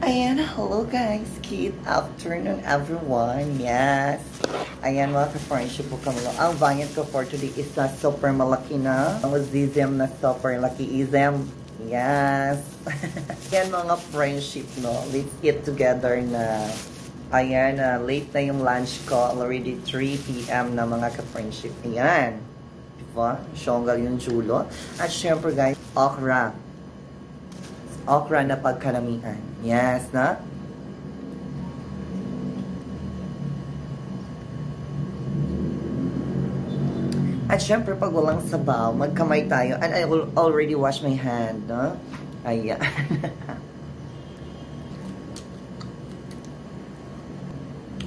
Ayan, hello guys. Good afternoon everyone. Yes. Ayan mga ka-friendship po kami. Ang variant ko for today is na super malaki na. Ang zizem na super laki-ism. Yes. Ayan mga friendship, no. Let's get together na. Ayan, late na yung lunch ko. Already 3 p.m. na mga ka-friendship. Ayan. Diba? Syonggal yung julo. At syempre guys, okra. Okra na pagkaramihan. Yes, na? At syempre, pag walang sabaw, magkamay tayo. And I will already wash my hand, no? Ayan.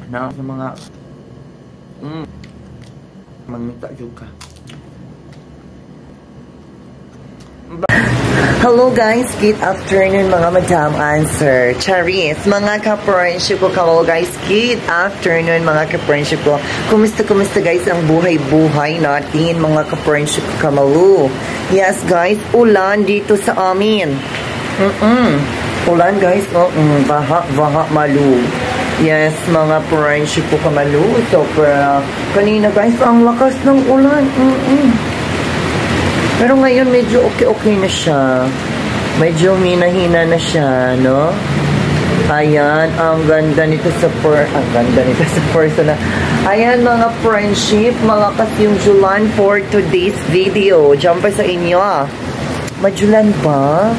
Na, sa mga... Mamita juga. Hello guys, good afternoon mga madam answer. Charis, mga ka-friendship ko kamo guys, good afternoon mga ka-friendship ko. Kumusta guys ang buhay-buhay natin mga ka-friendship ko kamo. Yes guys, ulan dito sa amin. Ulan guys, baha malu. Yes, mga friendship ko kamalu. So, kanina guys, ang lakas ng ulan. Pero ngayon medyo okay na siya. Medyo minahina na siya, no? Ayan, ang ganda nito sa person na. Ayan mga friendship, malakas yung Julan for today's video. Diyan pa sa inyo. Majulan ba?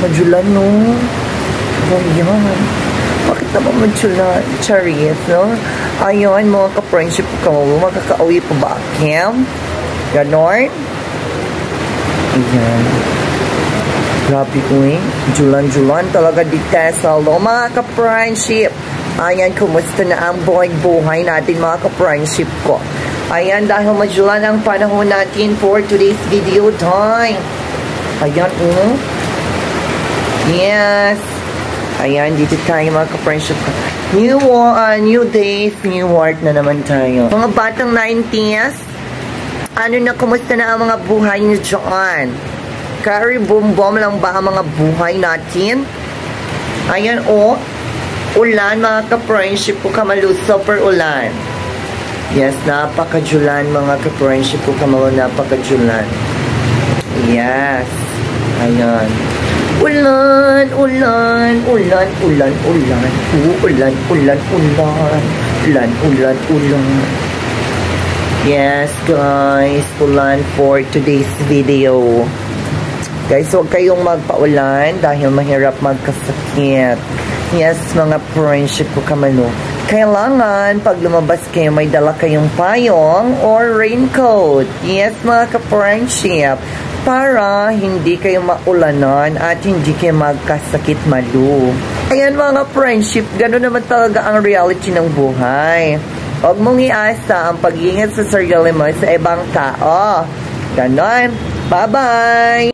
Majulan, no? Ayan. Bakit naman majulan? Charis, no? Ayan mga ka-friendship ko. Makaka-uwi pa ba? Cam? Ganon? Ayan. Grabe ko eh. Julan-julan talaga dito sa mga ka-friendship. Ayan, kumusta na ang buhay-buhay natin mga ka-friendship ko. Ayan, dahil majulan ang panahon natin for today's video time. Ayan, Yes. Ayan, dito tayo mga ka-friendship ko. New days, new heart na naman tayo. Mga batang 90s, ano na, kumusta na ang mga buhay niyo dyan? Carry boom-boom lang ba ang mga buhay natin? Ayan, ulan mga ka-friendship ko kamalu, super ulan. Yes, napaka-julan mga ka-friendship ko kamalu, napaka-julan. Yes. Ayan. Ulan. Yes, guys, ulan for today's video. Guys, huwag kayong magpaulan dahil mahirap magkasakit. Yes, mga friendship ko kamano. Kailangan, pag lumabas kayo, may dala kayong payong or raincoat. Yes, mga ka-friendship. Para hindi kayo maulanan at hindi kayo magkasakit malu. Ayan mga friendship, gano'n naman talaga ang reality ng buhay. Huwag mong iasa ang pag-iingat sa sarili mo sa ibang tao. Ganon. Bye-bye!